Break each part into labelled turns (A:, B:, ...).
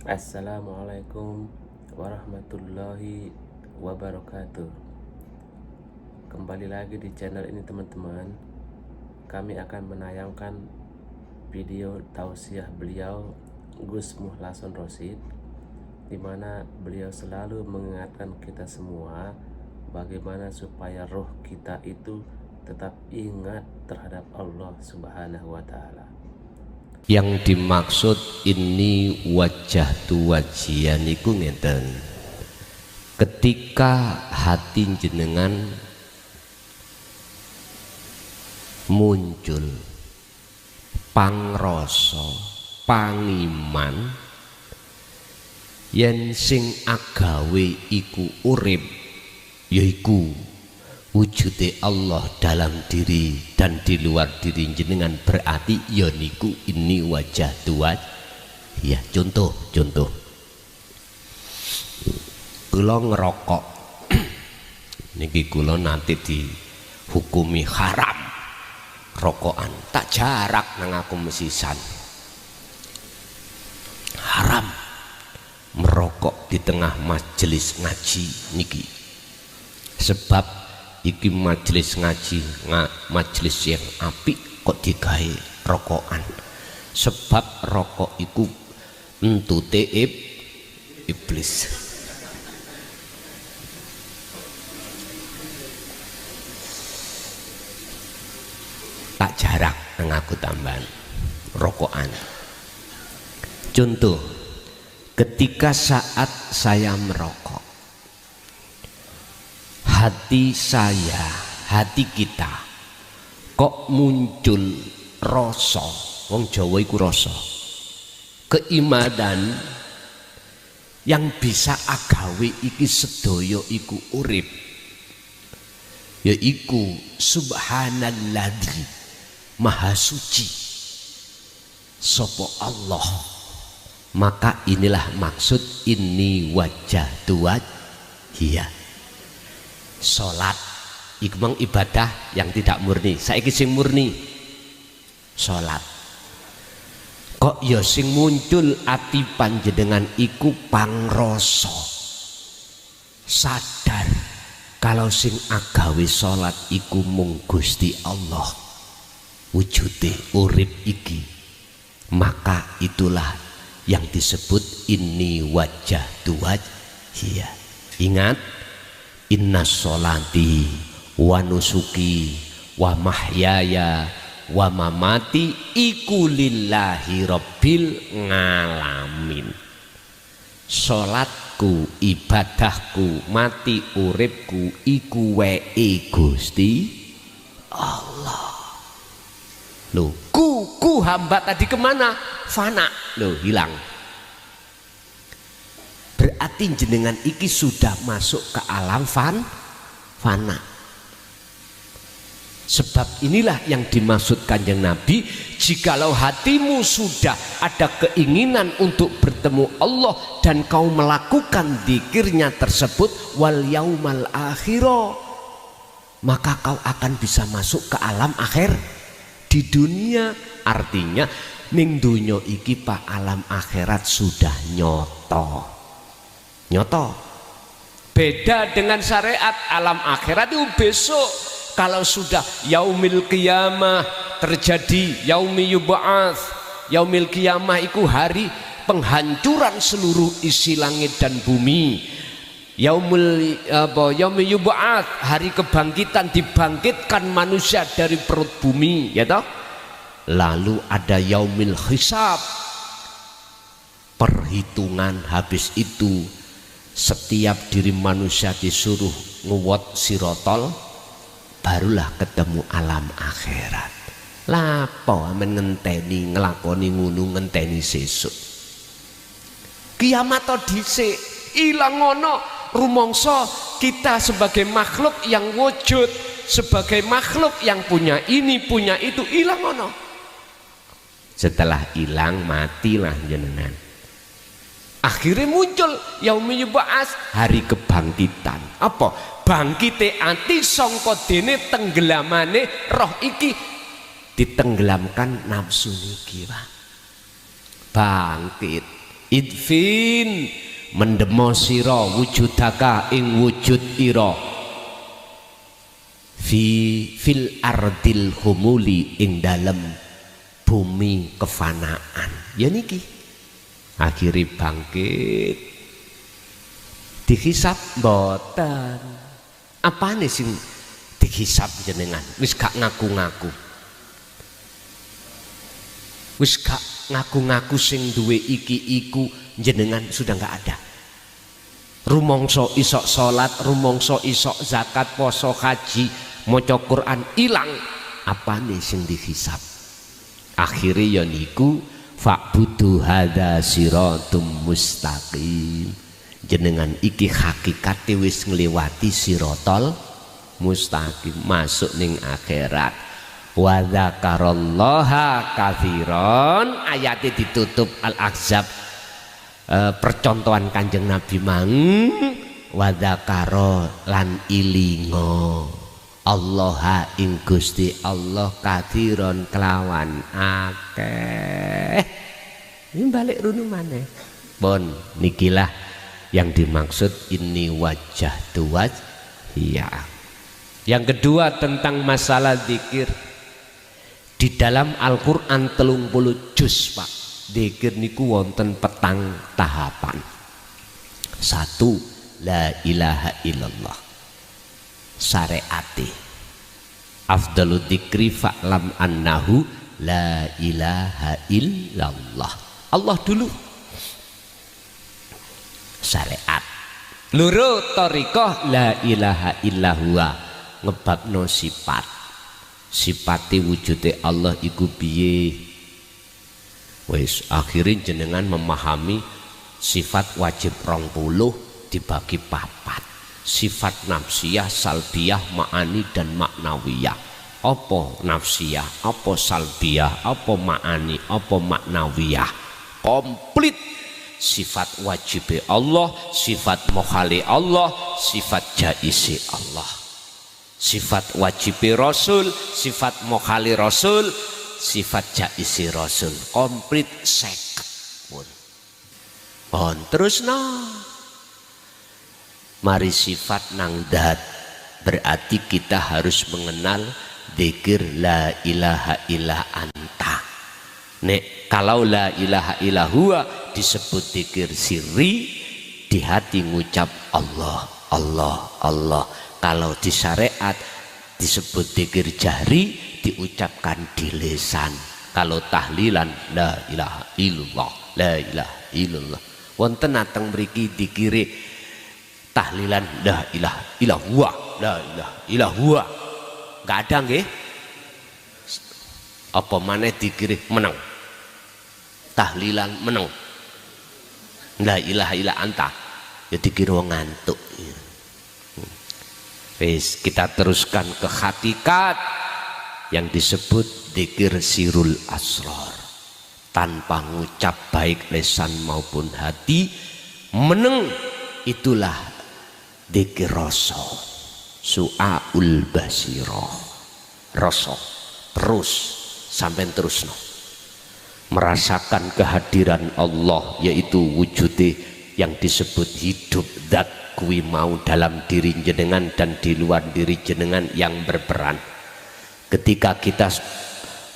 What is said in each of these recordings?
A: Assalamualaikum warahmatullahi wabarakatuh. Kembali lagi di channel ini teman-teman. Kami akan menayangkan video tausiah beliau Gus Muhlason Rosyid, di mana beliau selalu mengingatkan kita semua bagaimana supaya roh kita itu tetap ingat terhadap Allah Subhanahu wa Ta'ala.
B: Yang dimaksud ini wajah tu wajian iku ngeten. Ketika hati jenengan muncul pangrasa pangiman yen sing agawe iku urip yaiku wujude Allah dalam diri dan di luar diri jenengan, berarti ya niku ini wajah tuat. Ya contoh kula ngerokok niki kula nanti dihukumi haram rokokan, tak jarak nang aku mesisan haram merokok di tengah majelis ngaji niki, sebab iki majelis ngaji majelis yang apik kok digawe rokokan, sebab rokok iku entute iblis. Tak jarak nang aku tambahan rokokan. Contoh, ketika saat saya merokok, hati saya, hati kita kok muncul rasa, wong Jawa iku rasa keimanan yang bisa agawe iki sedaya iku urip, yaiku subhanalladzi maha suci sapa Allah. Maka inilah maksud ini wajah tuat. Iya, sholat iku mang ibadah yang tidak murni. Saiki sing murni sholat. Kok ya sing muncul ati panjenengan iku pangrasa sadar kalau sing agawe sholat iku mung Gusti Allah, wujude urip iki. Maka itulah yang disebut ini wajah tuat. Iya, ingat, inna sholati wa nusuki wa mahyaya wa mamati iku lillahi rabbil ngalamin. Sholatku, ibadahku, mati uripku iku wae Gusti Allah. Loh, ku hamba tadi kemana? Fana. Loh, hilang. Berarti jenengan iki sudah masuk ke alam fana. Sebab inilah yang dimaksud Kanjeng Nabi, jikalau hatimu sudah ada keinginan untuk bertemu Allah dan kau melakukan dzikirnya tersebut wal yaumal akhirah, maka kau akan bisa masuk ke alam akhir di dunia. Artinya ning dunya iki pak alam akhirat sudah nyoto. Beda dengan syariat, alam akhirat itu besok. Kalau sudah yaumil qiyamah terjadi, yaumi yub'ats, yaumil qiyamah itu hari penghancuran seluruh isi langit dan bumi. Yaumi yub'ats, hari kebangkitan, dibangkitkan manusia dari perut bumi, ya toh. Lalu ada yaumil hisab, perhitungan. Habis itu setiap diri manusia disuruh nguwot sirotol, barulah ketemu alam akhirat. Lapo amen ngenteni ngelakoni ngunu ngenteni sesuk kiamat to dhisik ilang ngono. Rumangsa kita sebagai makhluk yang wujud, sebagai makhluk yang punya ini punya itu, ilang ngono. Setelah hilang matilah jenengan. Akhirnya muncul yaumul ba'ats, hari kebangkitan. Apa? Bangkite ati sangka dene tenggelamane roh iki, ditenggelamkan nafsu niki, Pak. Bangkit idfin mendemo sira wujudaka ing wujud ira fil ardil humuli ing dalem bumi kefanaan. Ya niki akhiri bangkit dihisab mboten. Apane sing dihisab jenengan? Wis gak ngaku-ngaku, wis gak ngaku-ngaku sing duwe iki iku jenengan sudah gak ada. Rumangsa isok salat, rumangsa isok zakat, poso, haji, maca Quran ilang. Apane sing dihisab? Akhire ya niku fa'budu hadza siratum mustaqim. Jenengan iki hakikate wis ngliwati siratal mustaqim, masuk ning akhirat. Wa dzakarallaha katsiran, ayate ditutup Al-Ahzab, percontohan Kanjeng Nabi mang wa dzakara lan ilingo Allah ing Gusti Allah katsiran kelawan akeh. Ini balik runu maneh. Bon nikilah yang dimaksud ini wajah tuwaj ya. Yang kedua tentang masalah zikir. Di dalam Al-Qur'an 30 juz Pak. Zikir niku wonten petang tahapan. 1. La ilaha illallah. Syariate. Afdalu dzikri fa'lam annahu la ilaha illallah. Allah dulu. Syariat. Loro thariqah la ilaha illallah. Ngebabno sifat. Sifate wujude Allah iku piye? Wis akhirin jenengan memahami sifat wajib 20 dibagi 4. Sifat nafsiyah, salbiyah, ma'ani dan maknawiyah. Apa nafsiyah, apa salbiyah, apa ma'ani, apa maknawiyah. Komplit sifat wajib Allah, sifat mukhali Allah, sifat jaizi Allah. Sifat wajib Rasul, sifat mukhali Rasul, sifat jaizi Rasul. Komplit 50 pun. Pon terus no. Mari sifat nang dat, berarti kita harus mengenal dzikir la ilaha illa anta. Nek kalau la ilaha illa huwa disebut dzikir sirri, di hati ngucap Allah Allah Allah. Kalau di syariat disebut dzikir jahri, diucapkan di lisan. Kalau tahlilan la ilaha illallah la ilaha illallah. Wonten ateng mriki dikire tahlilan la ilaha illallah la ilaha illallah. Enggak ada nggih? Apa maneh dikire meneng? Tahlilan meneng. La ilaha illa anta. Ya dikira ngantuk. Wis kita teruskan ke hakikat yang disebut dzikir sirul asrar. Tanpa ngucap baik lisan maupun hati, meneng itulah dzikir rasa. Su'aul basirah. Rasa terus sampai terus no. Merasakan kehadiran Allah, yaitu wujude yang disebut hidup zat kuwi mau dalam diri jenengan dan di luar diri jenengan yang berperan. Ketika kita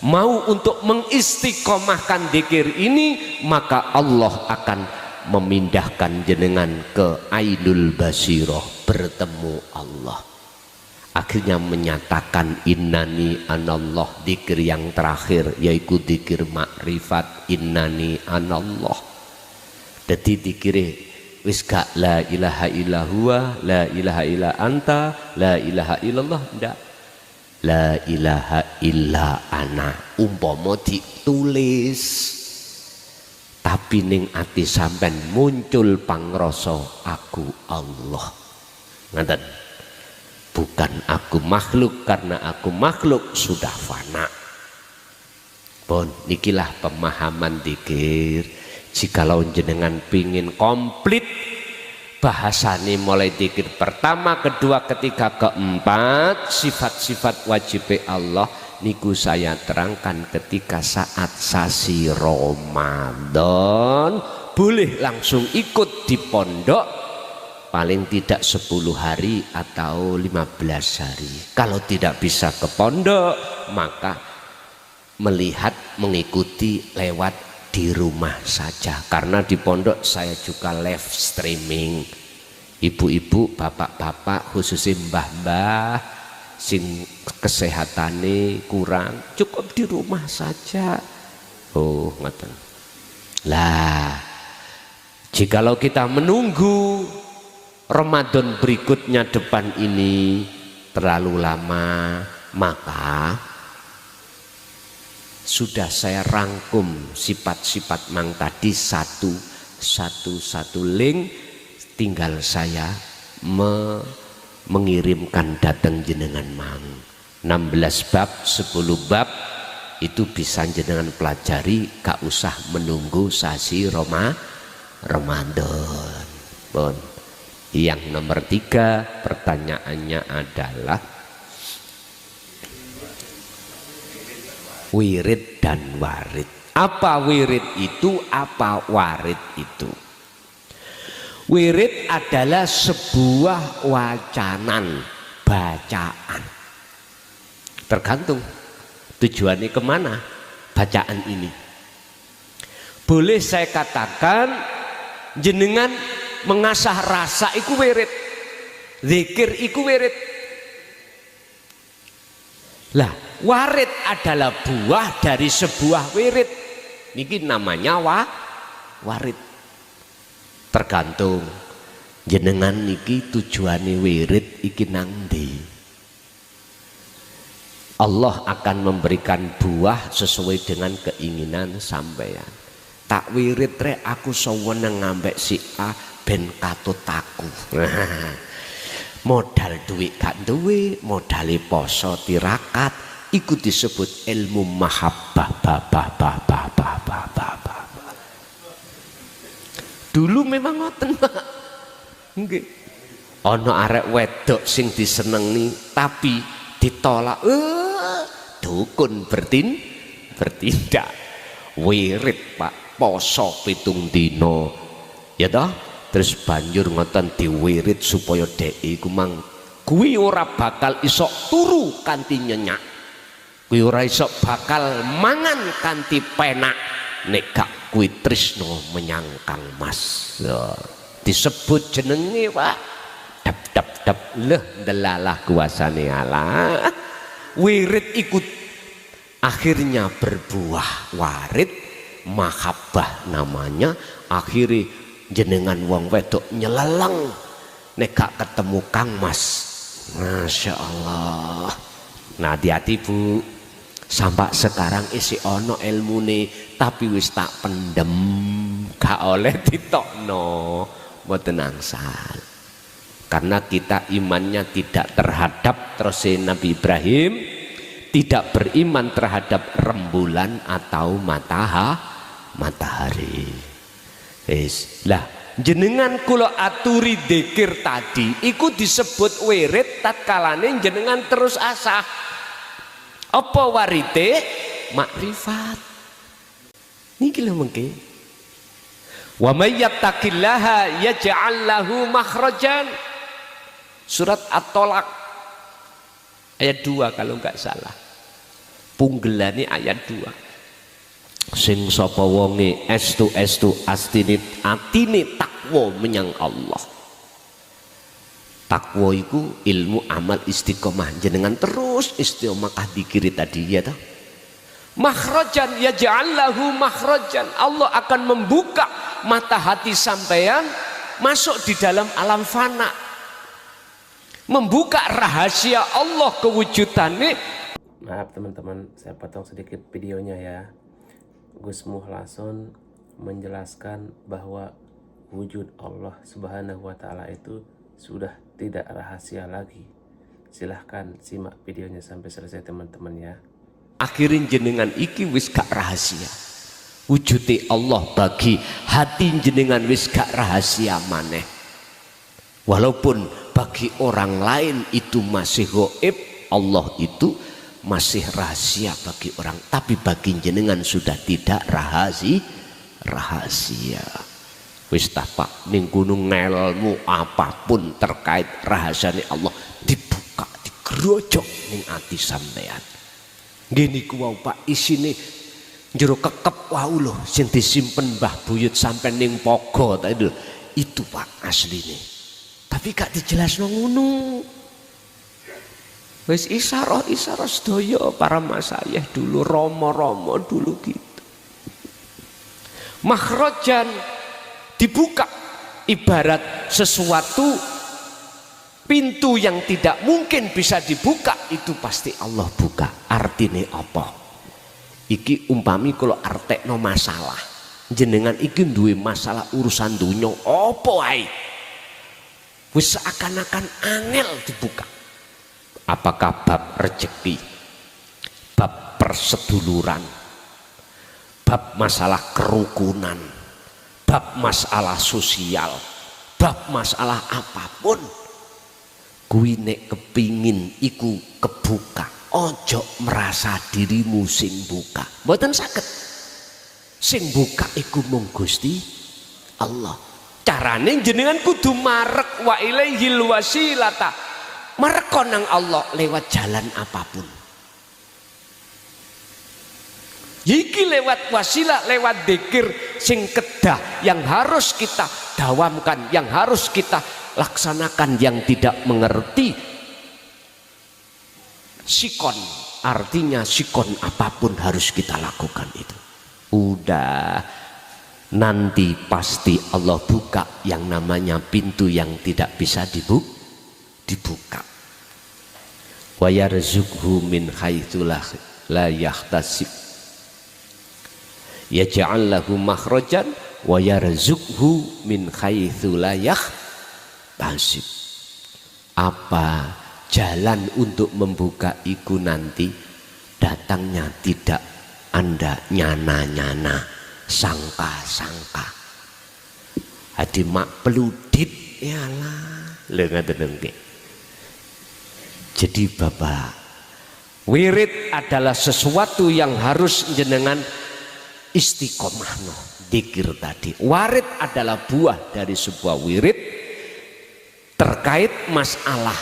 B: mau untuk mengistiqomahkan dzikir ini, maka Allah akan memindahkan jenengan ke ainul basirah, bertemu Allah. Akhirnya menyatakan innani anallah, dzikir yang terakhir yaitu dzikir makrifat innani anallah. Jadi dzikire wis gak la ilaha illa huwa, la ilaha illa anta, la ilaha illallah, ndak. La ilaha illa ana. Umpama ditulis tapi ning ati sampean muncul pangrasa aku Allah. Ngaten. Bukan aku makhluk, karena aku makhluk sudah fana. Pun nikilah pemahaman dzikir. Jikalau jenengan pingin komplit bahasane mulai dzikir pertama, kedua, ketiga, keempat, sifat-sifat wajib Allah niku saya terangkan ketika saat sasi Ramadan boleh langsung ikut di pondok paling tidak 10 hari atau 15 hari. Kalau tidak bisa ke pondok, maka melihat, mengikuti lewat di rumah saja. Karena di pondok saya juga live streaming. Ibu-ibu, bapak-bapak, khususnya mbah-mbah sing kesehatannya kurang, cukup di rumah saja. Oh, ngoten. Lah, jikalau kita menunggu Ramadan berikutnya depan ini terlalu lama, maka sudah saya rangkum sifat-sifat mang tadi satu link, tinggal saya mengirimkan datang jenengan mang 16 bab 10 bab itu bisa jenengan pelajari, gak usah menunggu sasi Ramadan. Bon. Yang nomor 3 pertanyaannya adalah wirid dan warid. Apa wirid itu? Apa warid itu? Wirid adalah sebuah wacanan, bacaan. Tergantung tujuannya kemana bacaan ini. Boleh saya katakan jenengan mengasah rasa iku wirid, zikir iku wirid. Lah, warid adalah buah dari sebuah wirid. Niki namanya warid. Tergantung jenengan niki tujuane wirid iki nang ndi. Allah akan memberikan buah sesuai dengan keinginan sampeyan. Tak wirid rek aku seneng ngambek si A ben katut aku. Modal duit gak duwe, modali poso tirakat, iku disebut ilmu mahabbah. Dulu memang ngoten, Pak. Nggih. Ana arek wedok sing disenengi tapi ditolak. Dukun bertindak. Wirid, Pak, poso 7 dina. Ya toh? Terus banjur ngoten diwirid supaya dhek iku mang kuwi ora bakal iso turu kanthi nyenyak. Kuwi ora iso bakal mangan kanthi penak nek gak kuwi tresno menyang Kang Mas. Disebut jenenge, Pak. Dap leh delalah kuasane Allah. Wirid ikut akhirnya berbuah warid, mahabbah namanya. Akhirnya jenengan wong wedok nyeleleng nek gak ketemu Kang Mas. Masya Allah. Nah, hati-hati Bu, sampai sekarang isi ono ilmune tapi wis tak pendem, gak oleh ditokno, mboten angsal. Karena kita imannya tidak terhadap terus Nabi Ibrahim tidak beriman terhadap rembulan atau matahari. Lah jenengan kula aturi dzikir tadi iku disebut wirid tatkalane jenengan terus asah. Apa warite? Makrifat. Niki lho mengke. Wa may yattaqillaha yaj'al lahu makhrajan. Surat At-Tolak ayat 2 kalau enggak salah. Punggelane ayat 2. Sing sapa wonge estu astine atine takwa menyang Allah. Takwa iku ilmu amal istiqomah, jenengan terus istiqomah dikiri tadi ya toh. Makhrajan yaj'al lahu makhrajan. Allah akan membuka mata hati sampeyan masuk di dalam alam fana. Membuka rahasia Allah kewujudannya.
A: Maaf teman-teman, saya potong sedikit videonya ya. Gus Muhlason menjelaskan bahwa wujud Allah Subhanahu wa Ta'ala itu sudah tidak rahasia lagi. Silahkan simak videonya sampai selesai teman-teman ya.
B: Akhirin jenengan iki wis gak rahasia. Wujude Allah bagi hati jenengan wis gak rahasia maneh. Walaupun bagi orang lain itu masih gaib, Allah itu masih rahasia bagi orang, tapi bagi jenengan sudah tidak rahasia. Wis ta Pak, ning gunung ngelmu apapun terkait rahasiane Allah dibuka, digrojok ning ati sampean. Nggih niku wau Pak, isine jero kekep wau lho sing disimpen Mbah Buyut sampean ning Pogo ta itu Pak asline. Tapi gak dijelasno ngono. Wis isyarah sedaya para masayih dulu, romo-romo dulu gitu. Makhrajan dibuka, ibarat sesuatu pintu yang tidak mungkin bisa dibuka itu pasti Allah buka. Artine apa? Iki umpami kalau artekno masalah, jenengan iki duwe masalah urusan dunya apa wae, wis seakan-akan angel dibuka. Apakah bab rezeki, bab perseduluran, bab masalah kerukunan, bab masalah sosial, bab masalah apapun, kuwi nek kepingin iku kebuka, ojo merasa dirimu sing buka, mboten saged. Sing buka iku mung Gusti Allah. Carane jenengan kudu marek wa ilaihil wasilata, marek nang Allah lewat jalan apapun. Iki lewat wasilah, lewat dzikir sing kedah yang harus kita dawamkan, yang harus kita laksanakan. Yang tidak mengerti sikon, artinya sikon apapun harus kita lakukan itu. Udah nanti pasti Allah buka yang namanya pintu yang tidak bisa dibuka. Wa yarzuqhu min haitsu la yahtasib. Yaj'al lahu makhrajan wa yarzuqhu min haitsu la yahtasib. Apa jalan untuk membuka iku nanti datangnya tidak Anda nyana-nyana, sangka-sangka. Adi mak peludit yalah lho ngaten nggih. Jadi Bapak, wirid adalah sesuatu yang harus jenengan istiqomahno. Dzikir tadi, warid adalah buah dari sebuah wirid terkait masalah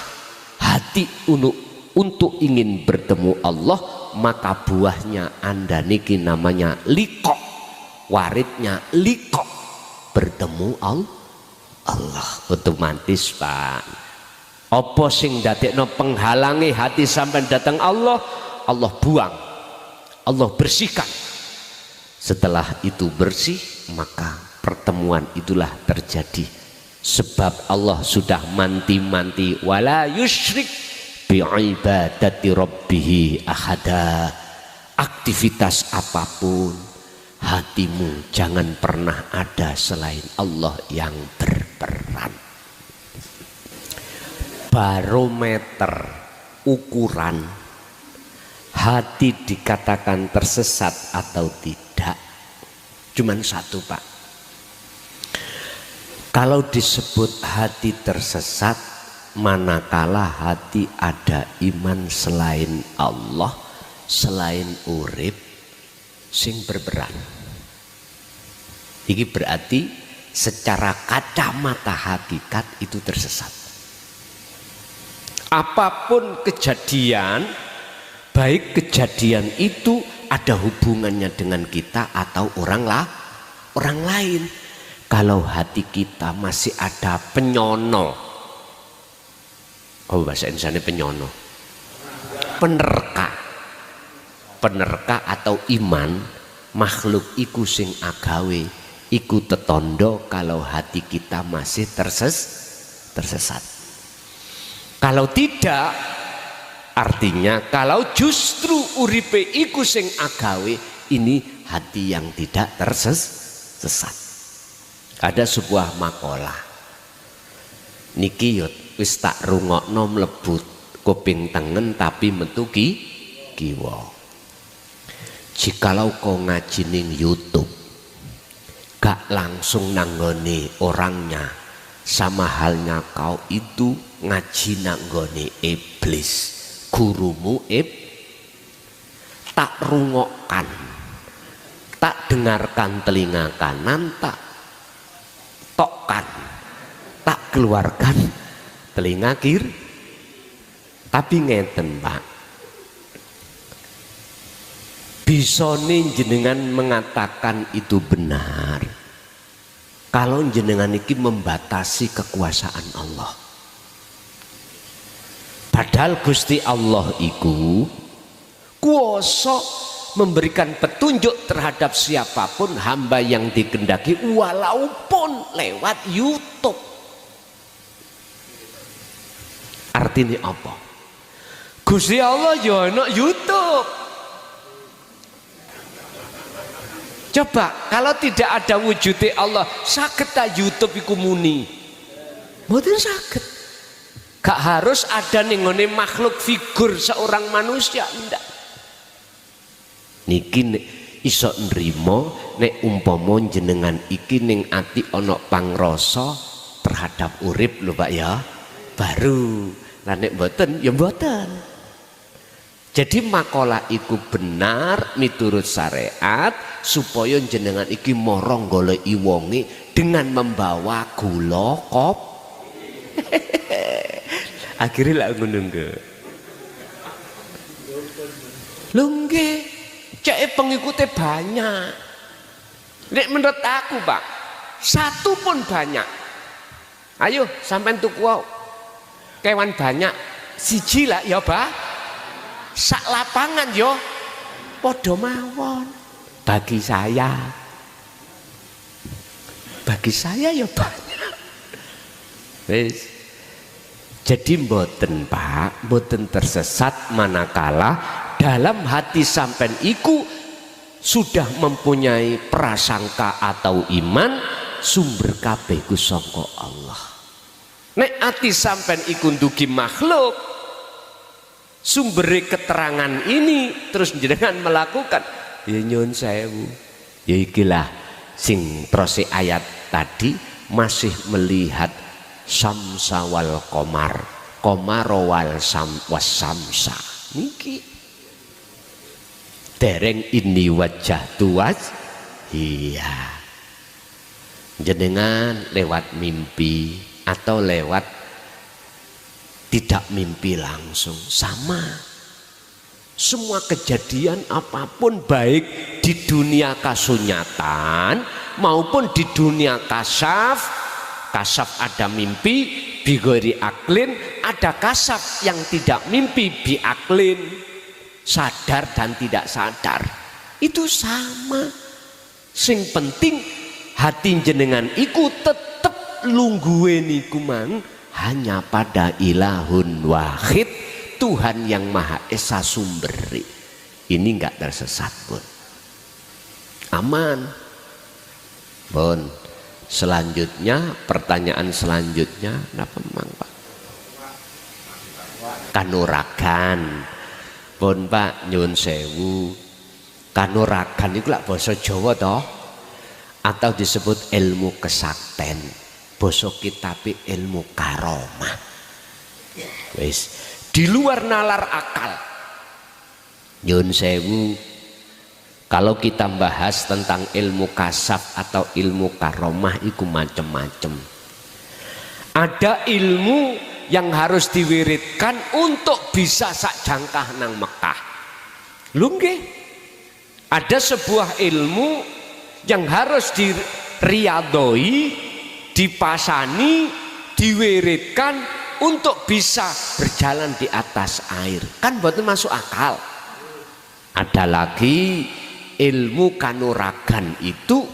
B: hati untuk ingin bertemu Allah, maka buahnya Anda niki namanya liqa, waridnya liqa, bertemu Allah. Otomatis Pak, apa sing dadekno penghalangi hati sampai datang Allah, Allah buang, Allah bersihkan. Setelah itu bersih, maka pertemuan itulah terjadi. Sebab Allah sudah manti-manti wala yusyrik bi'ibadati rabbih ahada. Aktivitas apapun hatimu jangan pernah ada selain Allah yang berperan. Barometer ukuran hati dikatakan tersesat atau tidak cuman satu Pak. Kalau disebut hati tersesat, manakala hati ada iman selain Allah, selain urip sing berperan. Ini berarti secara kacamata hakikat itu tersesat. Apapun kejadian, baik kejadian itu ada hubungannya dengan kita atau orang lain. Kalau hati kita masih ada penyono, oh bahasa Indonesia penyono, penerka atau iman, makhluk iku sing agawe iku tetondo kalau hati kita masih tersesat. Kalau tidak, artinya kalau justru uripe iku sing agawe, ini hati yang tidak tersesat. Ada sebuah makalah niki yot wis tak rungokno mlebu kuping tengen tapi metu kiwa. Jikalau kau ngaji ning YouTube gak langsung nanggone orangnya, sama halnya kau itu ngaji nanggone iblis, gurumu tak rungokkan, tak dengarkan telinga kanan, tak keluarkan telinga kiri. Tapi ngeten Pak, bisa nih jenengan mengatakan itu benar kalau jenengan iki membatasi kekuasaan Allah. Padahal Gusti Allah iku kuasa memberikan petunjuk terhadap siapapun hamba yang dikehendaki walaupun lewat YouTube. Artinya apa? Gusti Allah ya ana YouTube. Coba kalau tidak ada wujudnya Allah, saged ta YouTube iku muni? Mboten saged. Gak harus ada ning ngene makhluk figur seorang manusia, ndak. Niki iso nrimo nek umpama jenengan iki ning ati ana pangrasa terhadap urip lho Pak ya. Baru. Lah nek mboten ya mboten. Jadi makalah iku benar miturut syariat supaya jenengan iki morong goleki wonge dengan membawa gula kop. Akhirnya lah ngono nggih. Lho nggih, cek pengikutnya banyak. Nek menurut aku Pak, satu pun banyak. Ayo sampean tuku kewan banyak, siji lah ya Pak. Sak lapangan yo padha mawon. Bagi saya ya banyak. Wis. Jadi mboten Pak, mboten tersesat manakala dalam hati sampean iku sudah mempunyai prasangka atau iman sumber kabeh ku saka Allah. Nek ati sampean iku ndugi makhluk, sumber keterangan ini terus jenengan melakukan ya nyun sewu ya ikilah sing prose ayat tadi masih melihat samsa wal qamar wal samsa niki dereng ini wajah tuas iya jenengan lewat mimpi atau lewat tidak mimpi langsung sama. Semua kejadian apapun baik di dunia kasunyatan maupun di dunia kasaf ada mimpi bigori aklin, ada kasaf yang tidak mimpi biaklin, sadar dan tidak sadar. Itu sama. Sing penting hati jenengan iku tetep lungguhe niku mang hanya pada ilahun wahid, Tuhan yang Maha Esa sumberi. Ini enggak tersesat pun, aman pun. Selanjutnya pertanyaan selanjutnya napa mang Pak? Kanuragan pun Pak nyun sewu. Kanuragan itu lah basa Jawa toh, atau disebut ilmu kesakten. Basa kitabe ilmu karomah. Wis di luar nalar akal. Nyun sewu, kalau kita bahas tentang ilmu kasaf atau ilmu karomah itu macam-macam. Ada ilmu yang harus diwiridkan untuk bisa sak jangkah nang Mekah. Lho nggih. Ada sebuah ilmu yang harus diriyadoi, dipasani, diwiridkan untuk bisa berjalan di atas air. Kan mboten masuk akal. Ada lagi ilmu kanuragan itu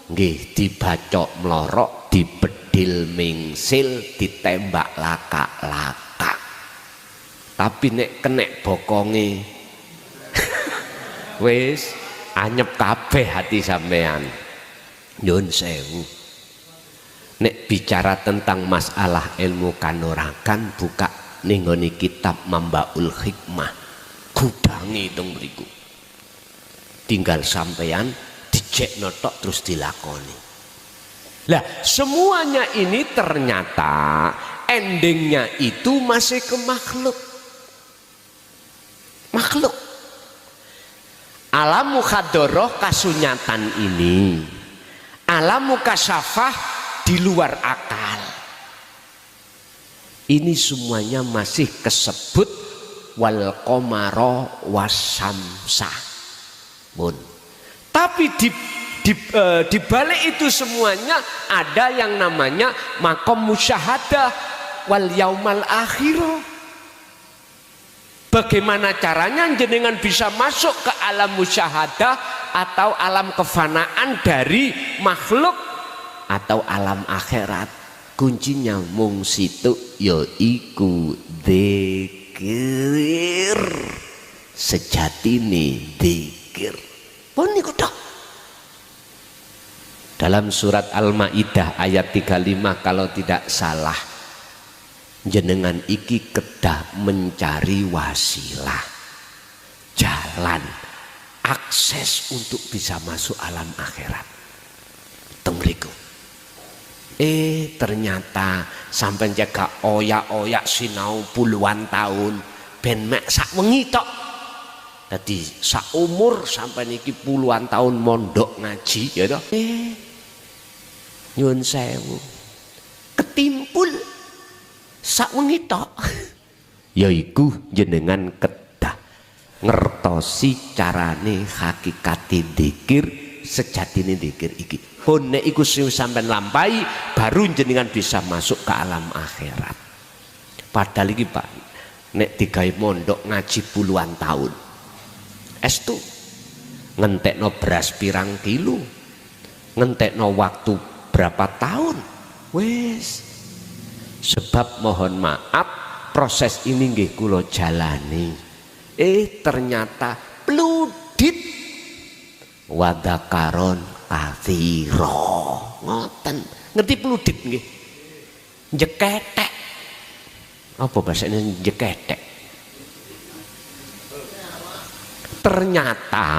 B: nggih dibacok mlorok, dibedil mingsil, ditembak laka-laka. Tapi nek kenek bokonge wis anyep kabeh hati sampean. Nyun sewu. Nek bicara tentang masalah ilmu kanuragan buka ning nggone kitab Mambaul Hikmah. Gudangi teng mriku. Tinggal sampean dijekno tok terus dilakoni. Lah, semuanya ini ternyata endingnya itu masih ke makhluk. Makhluk. Alam mukhadoroh kasunyatan ini. Alam mukasyafah di luar akal. Ini semuanya masih kesebut wal qamara wasyamsa. Tapi di balik itu semuanya ada yang namanya maqam musyahadah wal yaumal akhir. Bagaimana caranya jenengan bisa masuk ke alam musyahadah atau alam kefanaan dari makhluk atau alam akhirat? Kuncinya mung situ yaiku dzikir. Sejatine dzikir. Pun niku tok. Dalam surat Al-Maidah ayat 35 kalau tidak salah, jenengan iki kedah mencari wasilah, jalan, akses untuk bisa masuk alam akhirat. Tengriku. Ternyata sampai jaga oyak-oyak sinau puluhan tahun ben mek sak wengi tok. Dadi sak umur sampai niki puluhan tahun mondok ngaji ya toh. Nyuwun sewu. Ketimpul sak wengi tok. Yaiku jenengan kedah ngertosi carane hakikate dzikir, sejatine dzikir iki. Pun nek iku sampean lampahi baru jenengan bisa masuk ke alam akhirat. Padahal iki Pak nek digawe mondok ngaji puluhan tahun. Estu ngentekno beras pirang kilo, ngentekno waktu berapa tahun. Wes. Sebab mohon maaf proses ini nggih kula jalani. Ternyata pludit wadakaron kathiro. Ngoten. Ngerti pludit nggih? Jeketek. Apa bahasanya jeketek? Ternyata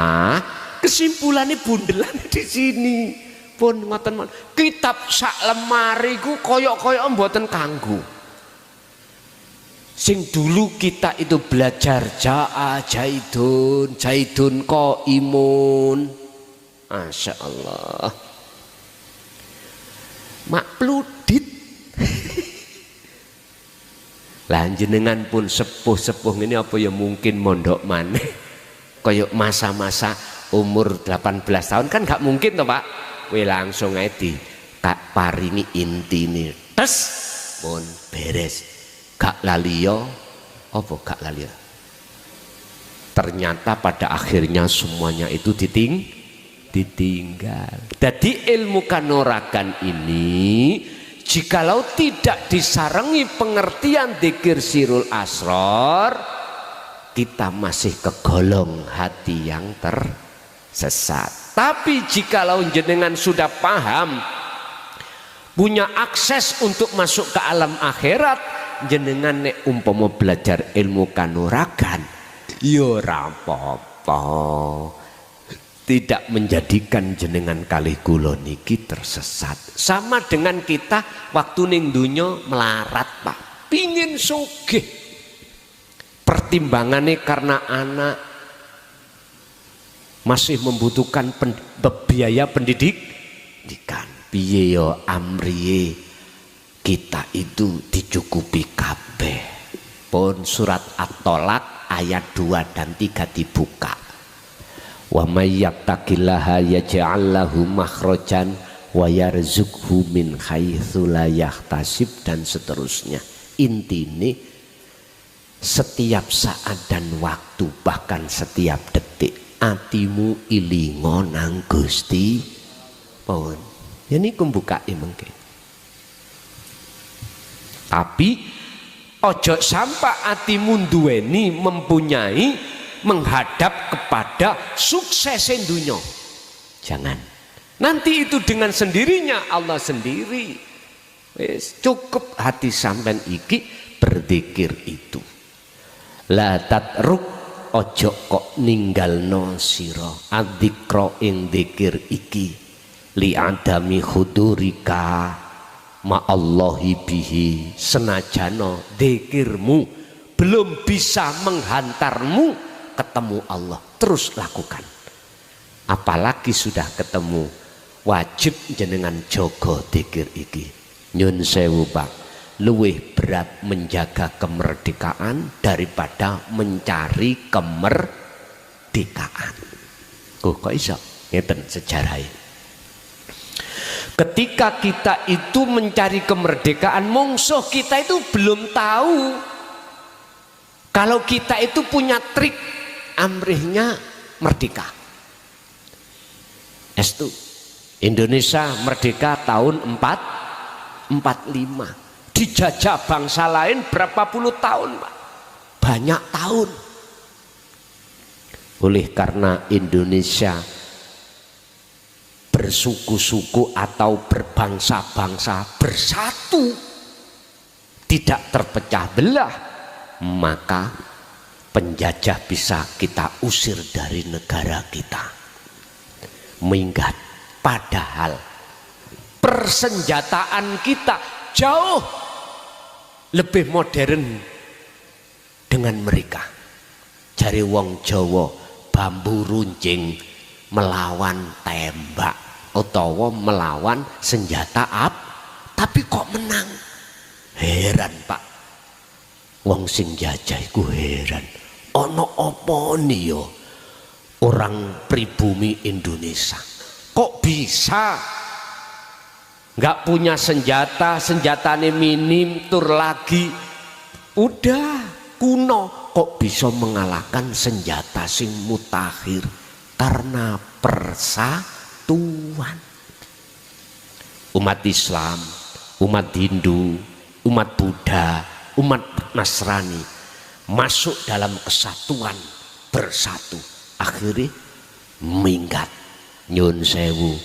B: kesimpulannya bundelan di sini. Pun ngoten kitab sak lemari ku koyok-koyok mboten kanggo. Sing dulu kita itu belajar jaidun qaimun. Masya Allah. Mak pludit. Lah jenengan pun sepuh-sepuh ini apa ya mungkin mondok maneh. Koyok masa-masa umur 18 tahun kan gak mungkin toh Pak. Kowe langsung ae di kak paringi intine. Tes pun beres. Gak laliyo apa gak laliyo. Ternyata pada akhirnya semuanya itu ditinggal. Jadi ilmu kanuragan ini jikalau tidak disarengi pengertian dzikir sirul asror, kita masih kegolong hati yang tersesat. Tapi jikalau jenengan sudah paham, punya akses untuk masuk ke alam akhirat, jenengan nek umpama belajar ilmu kanuragan, yo rapopo. Tidak menjadikan jenengan kalih kula niki tersesat. Sama dengan kita waktu ning dunya melarat Pak, pingin sugih. Pertimbangannya karena anak masih membutuhkan biaya pendidikan. Piye yo amriye kita itu dicukupi kabeh. Pun surat At-Tolak ayat 2 dan 3 dibuka. Wa may yattaqillaha yaj'al lahu makhrajan wa yarzuqhu min haitsu la yahtasib dan seterusnya. Intine setiap saat dan waktu bahkan setiap detik atimu ilingo nang Gusti pun. Ya niku mbukake mengke. Tapi ojo sampai atimu duweni mempunyai menghadap kepada sukses dunya. Jangan. Nanti itu dengan sendirinya Allah sendiri. Wis cukup hati sampean iki berzikir itu. La tatruk ojo kok ninggalno sira adzikra ing dzikir iki li adami hudurika ma Allahi bihi, senajano dzikirmu belum bisa menghantarmu ketemu Allah, terus lakukan. Apalagi sudah ketemu, wajib jenengan jogo dzikir iki. Nyun sewu Pak, luwih berat menjaga kemerdekaan daripada mencari kemerdekaan. Kok iso? Ngeten sejarahnya. Ketika kita itu mencari kemerdekaan, mungsuh kita itu belum tahu kalau kita itu punya trik amrihnya merdeka. Estu Indonesia merdeka tahun 45. Dijajah bangsa lain berapa puluh tahun, Pak? Banyak tahun. Oleh karena Indonesia bersuku-suku atau berbangsa-bangsa bersatu, tidak terpecah belah, maka penjajah bisa kita usir dari negara kita. Minggat, padahal persenjataan kita jauh lebih modern dengan mereka. Jari wong Jawa, bambu runcing melawan tembak utawa melawan senjata tapi kok menang. Heran, Pak. Wong sing jajah iku heran. Ono apa nih yo orang pribumi Indonesia kok bisa nggak punya senjata, senjatanya minim, tur lagi udah kuno, kok bisa mengalahkan senjata sing mutakhir? Karena persatuan. Umat Islam, umat Hindu, umat Buddha, umat Nasrani masuk dalam kesatuan, bersatu, akhirnya minggat. Nyun sewu,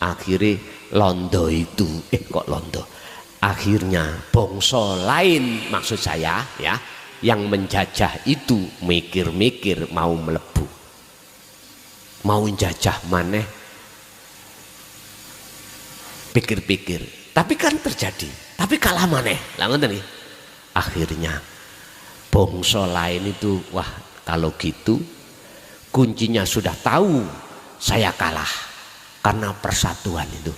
B: akhirnya londo itu kok londo, akhirnya bangsa lain, maksud saya ya, yang menjajah itu mikir-mikir mau melebu, mau jajah maneh, pikir-pikir, tapi kan terjadi, tapi kalah maneh lah ngoten nih. Akhirnya bangsa lain itu, wah kalau gitu kuncinya sudah tahu, saya kalah karena persatuan itu.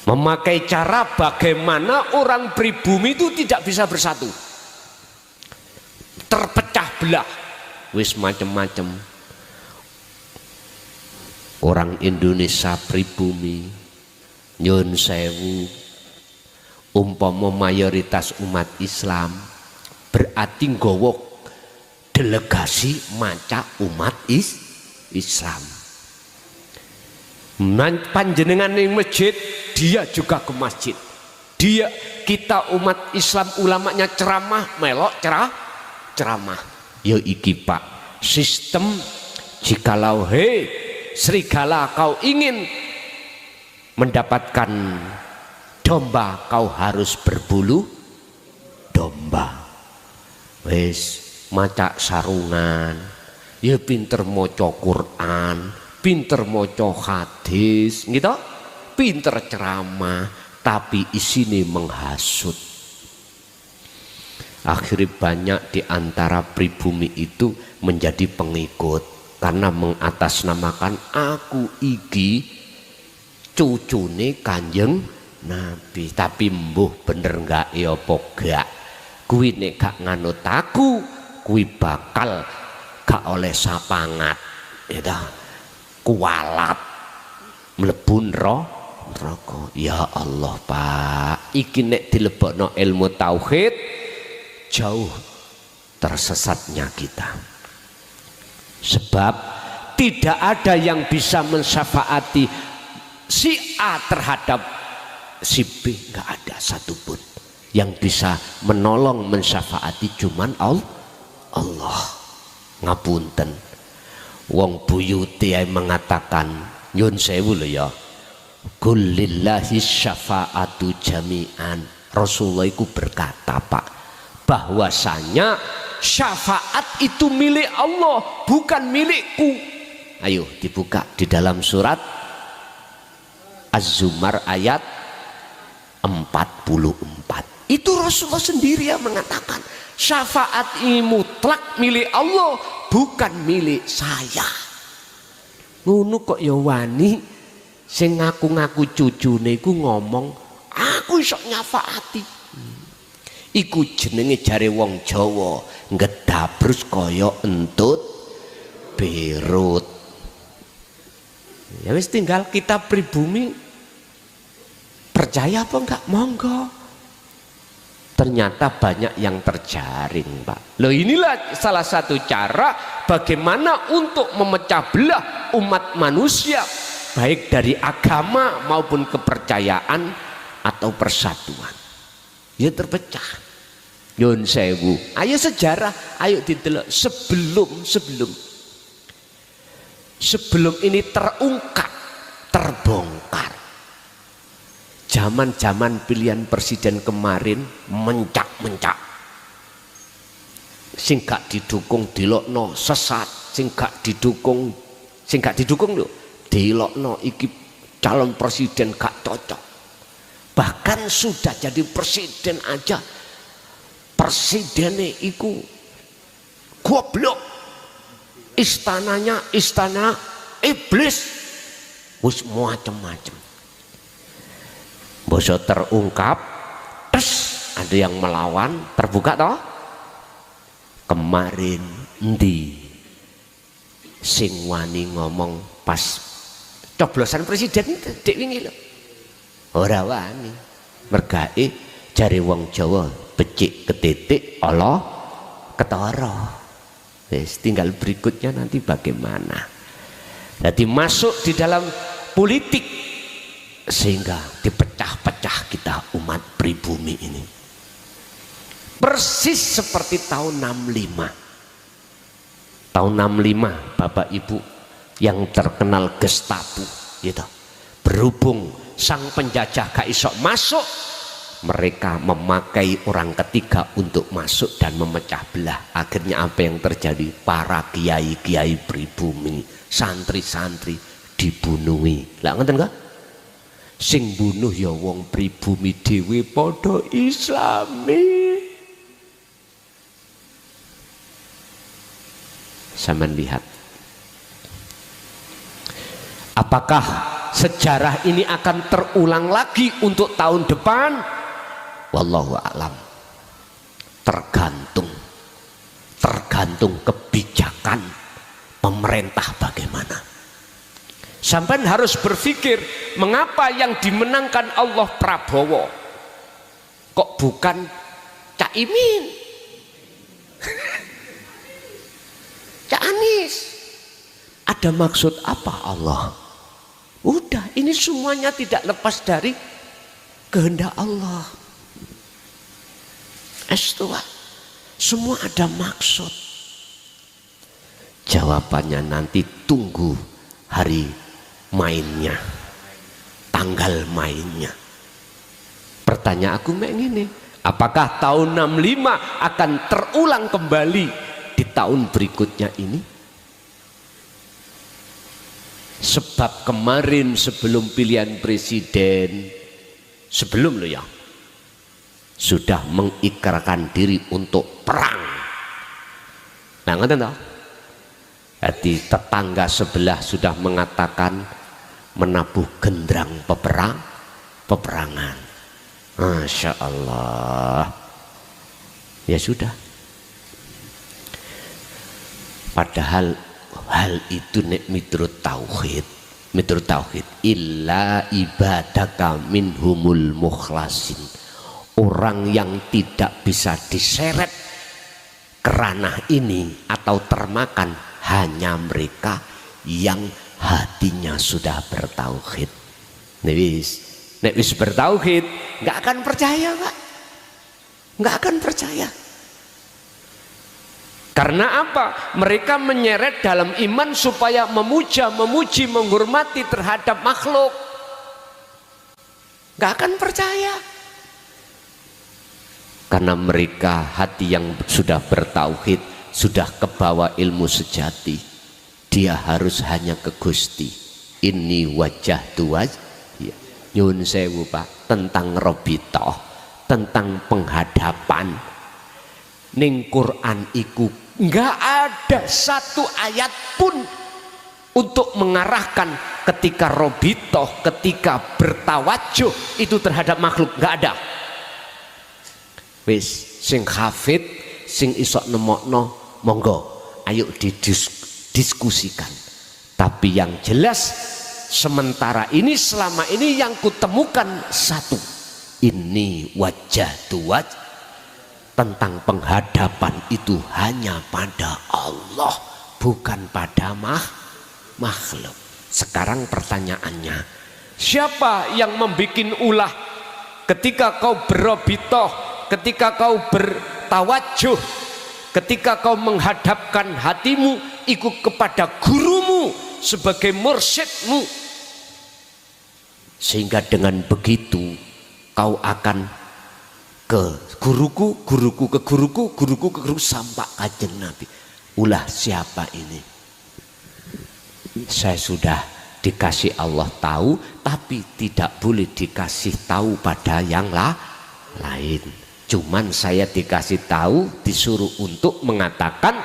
B: Memakai cara bagaimana orang pribumi itu tidak bisa bersatu, terpecah belah, wis macem-macem. Orang Indonesia pribumi, nyun sewu, umpama mayoritas umat Islam, berarti nggawa delegasi maca umat Islam. Panjenengan ning masjid, dia juga ke masjid. Kita umat Islam, ulamanya ceramah, melok ceramah. Ya iki Pak, sistem jikalau serigala kau ingin mendapatkan domba, kau harus berbulu domba. Wes maca sarungan, ya pinter maca Quran, pinter maca hadis, gitu, pinter ceramah, tapi isine menghasut. Akhirnya banyak di antara pribumi itu menjadi pengikut karena mengatasnamakan aku iki cucune Kanjeng Nabi. Tapi mbuh bener enggak ya apa gak, kuwi nek gak nganut aku, kuwi bakal gak oleh sapangat, ya kualat mlebu neraka. Ya Allah Pak, iki nek dilebokno ilmu tauhid, jauh tersesatnya kita. Sebab tidak ada yang bisa mensyafaati si A terhadap si B, nggak ada satupun yang bisa menolong mensyafaati, cuman Allah. Ngapunten, wong buyuti mengatakan nyun sewu lho ya, kullillahi syafa'atu jami'an. Rasulullah itu berkata Pak, bahwasanya syafaat itu milik Allah, bukan milikku. Ayo dibuka di dalam surat Az-Zumar ayat 44. Itu Rasulullah sendiri yang mengatakan syafaat ini mutlak milik Allah, bukan milik saya. Ngono kok ya wani sing ngaku-ngaku cucune iku ngomong aku aku iso nyafaati. Iku jenenge jare wong Jawa ngedabrus kaya entut berut. Ya wis tinggal kita pribumi percaya apa enggak, monggo. Ternyata banyak yang terjaring, Pak. Loh, inilah salah satu cara bagaimana untuk memecah belah umat manusia, baik dari agama maupun kepercayaan atau persatuan. Ya terpecah. Nyun sewu. Ayo sejarah, ayo didelok sebelum ini terungkap, terbongkar. Zaman-zaman pilihan presiden kemarin mencak-mencak. Sing gak didukung dilokno sesat, sing gak didukung lho dilokno iki calon presiden gak cocok. Bahkan sudah jadi presiden aja presidennya iku goblok, istananya istana iblis, wis macem-macem. Boso terungkap, ada yang melawan, terbuka toh. Kemarin ndi sing wani ngomong pas coblosan presiden dek wingi lho. Ora wani. Mergae jare wong Jawa becik ketitik Allah ketara. Wis tinggal berikutnya nanti bagaimana. Jadi masuk di dalam politik sehingga dipecah-pecah kita umat pribumi ini. Persis seperti tahun 65. Tahun 65 Bapak Ibu yang terkenal Gestapo gitu. Berhubung sang penjajah gak iso masuk, mereka memakai orang ketiga untuk masuk dan memecah belah. Akhirnya apa yang terjadi? Para kiai-kiai pribumi, santri-santri dibunuhi. Lah ngoten enggak? Sing bunuh ya wong pribumi dhewe padha Islami. Sampeyan lihat. Apakah sejarah ini akan terulang lagi untuk tahun depan? Wallahu a'lam. Tergantung kebijakan pemerintah bagaimana. Sampai harus berpikir, mengapa yang dimenangkan Allah Prabowo kok bukan Cak Imin, Cak Anies? Ada maksud apa Allah? Udah, ini semuanya tidak lepas dari kehendak Allah. Estua, semua ada maksud. Jawabannya nanti tunggu hari mainnya, tanggal mainnya. Pertanyaan aku mek ngene, apakah tahun 65 akan terulang kembali di tahun berikutnya ini? Sebab kemarin sebelum pilihan presiden, sebelum lo ya, sudah mengikrarkan diri untuk perang. Nah, ngerti toh? Jadi tetangga sebelah sudah mengatakan menabuh genderang peperangan. Masya Allah. Ya sudah. Padahal hal itu nek miturut tauhid illa ibadaka minhumul mukhlasin. Orang yang tidak bisa diseret kerana ini atau termakan hanya mereka yang hatinya sudah bertauhid. Nek wis bertauhid nggak akan percaya, Pak. Nggak akan percaya. Karena apa? Mereka menyeret dalam iman supaya memuja, memuji, menghormati terhadap makhluk. Nggak akan percaya. Karena mereka hati yang sudah bertauhid, sudah kebawa ilmu sejati, dia harus hanya ke Gusti. Ini wajah tuaj, ya. Nyun sewu Pak, tentang robitoh, tentang penghadapan. Ning Quran iku nggak ada satu ayat pun untuk mengarahkan ketika robitoh, ketika bertawajuh itu terhadap makhluk, nggak ada. Wis sing hafid, sing isok nemokno, monggo, ayo didiskusikan. Tapi yang jelas sementara ini, selama ini yang kutemukan satu, ini wajah tuwaj, tentang penghadapan itu hanya pada Allah, bukan pada makhluk. Sekarang pertanyaannya, siapa yang membikin ulah ketika kau berobitoh, ketika kau bertawajuh, ketika kau menghadapkan hatimu ikut kepada gurumu sebagai mursyidmu, sehingga dengan begitu kau akan ke guruku, guruku ke guruku, guruku ke guruku sampai kanjeng Nabi. Ulah siapa ini? Saya sudah dikasih Allah tahu, tapi tidak boleh dikasih tahu pada yang lain. Cuman saya dikasih tahu, disuruh untuk mengatakan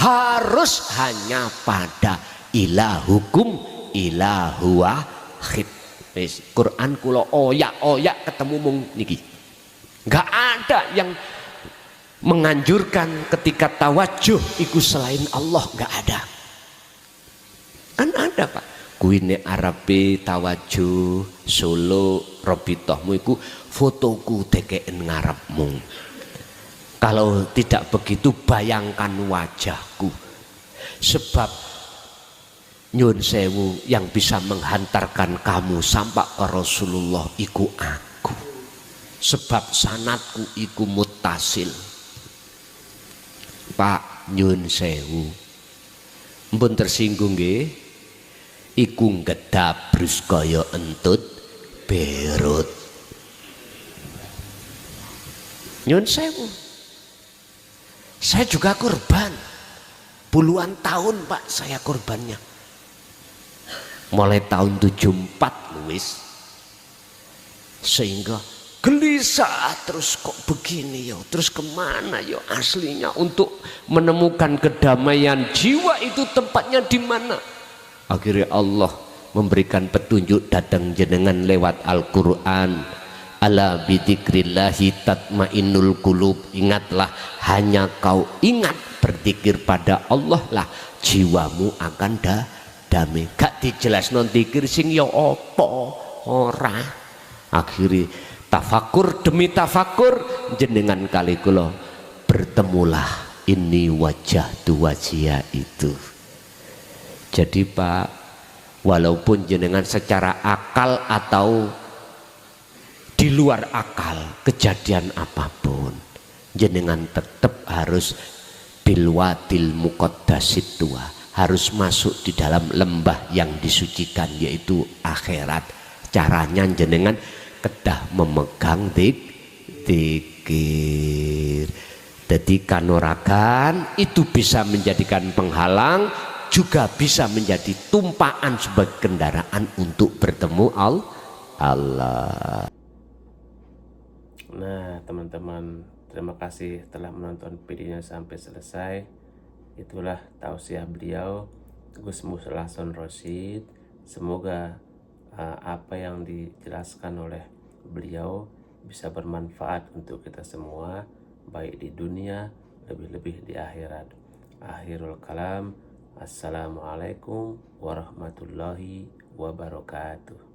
B: harus hanya pada ilahukum ilahu wahid. Quran kula oyak-oyak ketemu mung niki. Enggak ada yang menganjurkan ketika tawajuh iku selain Allah, enggak ada. Kan ada Pak, kuine Arabe tawajuh Solo robitohmu iku fotoku tekeen ngarepmu. Kalau tidak begitu bayangkan wajahku. Sebab nyun sewu, yang bisa menghantarkan kamu sampai ke Rasulullah iku aku. Sebab sanatku iku muttasil. Pak nyun sewu, mpun tersinggung nggih. Iku ngedabrus kaya entut berut. Nyun sewu, saya juga korban. Puluhan tahun Pak saya korbannya. Mulai tahun 74 Luis. Sehingga gelisah terus, kok begini yo, terus kemana yo aslinya untuk menemukan kedamaian jiwa itu tempatnya di mana? Akhirnya Allah memberikan petunjuk datang jenengan lewat Al-Quran. Ala bidzikrillahi tatmainnul qulub. Ingatlah, hanya kau ingat berzikir pada Allah lah jiwamu akan damai. Gak dijelasno zikir sing ya apa ora. Akhirnya tafakur demi tafakur jenengan kali kula bertemulah ini wajah tu wajia itu. Jadi Pak, walaupun jenengan secara akal atau di luar akal kejadian apapun, jenengan tetap harus bilwadil muqaddasit tua, harus masuk di dalam lembah yang disucikan yaitu akhirat. Caranya jenengan kedah memegang zikir. Jadi kanuragan itu bisa menjadikan penghalang, juga bisa menjadi tumpaan sebagai kendaraan untuk bertemu Allah.
A: Nah teman-teman, terima kasih telah menonton videonya sampai selesai. Itulah tausiah beliau Gus Muslah Hasan Rosyid. Semoga apa yang dijelaskan oleh beliau bisa bermanfaat untuk kita semua, baik di dunia, lebih-lebih di akhirat. Akhirul kalam, assalamualaikum warahmatullahi wabarakatuh.